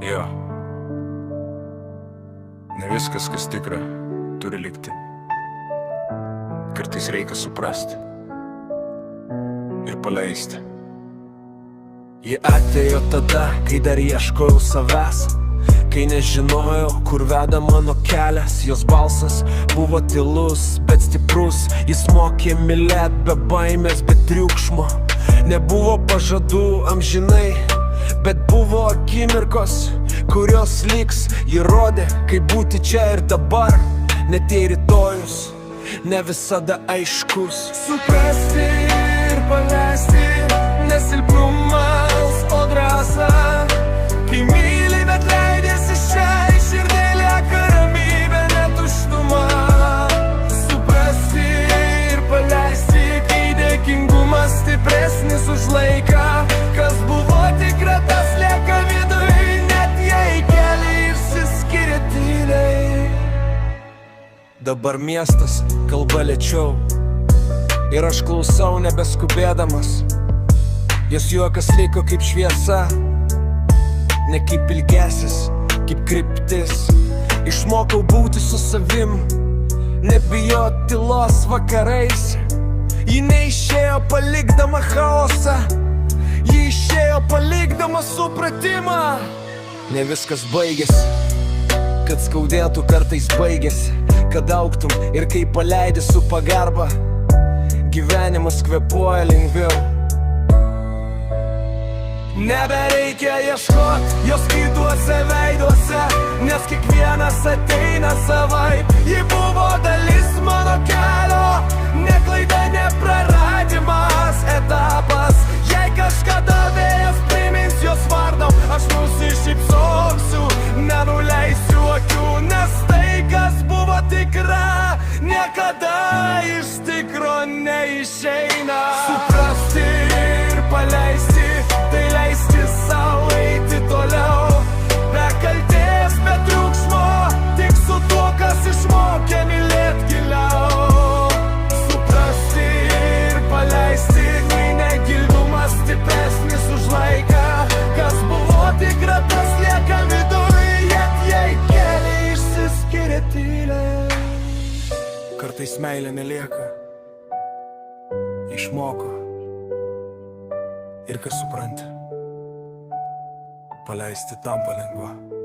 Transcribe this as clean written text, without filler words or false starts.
Jo. Ne viskas, kas tikra, turi likti. Kartais reikia suprasti ir paleisti. Ji atėjo tada, kai dar ieškojau savęs, kai nežinojau, kur veda mano kelias. Jos balsas buvo tylus, bet stiprus. Jis mokė mylėt be baimės, be triukšmo. Nebuvo pažadų amžinai, bet buvo akimirkos, kurios liks. Ji rodė, kaip būti čia ir dabar, net jei rytojus ne visada aiškus. Suprasti ir paleisti, nesilpnumas, o drąsa. Kai myli, bet leidėsi šiai širdai, lieka ramybė, ne tuštuma. Suprasti ir paleisti, kai dėkingumas stipresnis už laiką. Kas buvo tikra, tas lieka viduj, net jei keliai išsiskiria tyliai. Dabar miestas kalba lėčiau ir aš klausau nebeskubėdamas. Jos juokas liko kaip šviesa, ne kaip ilgesis, kaip kryptis. Išmokau būti su savim, nebijot tylos vakarais. Ji neišėjo palikdama chaosą, ji išėjo palikdama supratimą. Ne viskas baigėsi, kad skaudėtų kartais baigėsi. Kad augtum ir kai paleidi su pagarba, gyvenimas kvėpuoja lengviau. Nebereikia ieškot jos kituose veiduose, nes kiekvienas ateina savaip. Ji buvo dalis mano kelio, ne klaida, ne praradimas, etapas. Jei kažkada vėjas primins jos vardą, aš nusišypsosiu, nenuleisiu akių, nes tai, kas buvo tikra, niekada iš tikro neišeina. Suprasti ir paleisti, tai leisti savo eiti toliau. Be kaltės, be triukšmo, tik su tuo, kas išmokė mylėt giliau. Suprasti ir paleisti, kai negildumas stipresnis už laiką. Kas buvo tikra, tas lieka viduj, jei keliai išsiskiria tyliai. Kartais meilė nelieka, išmoko. Ir kas supranta, paleisti tampa lengva.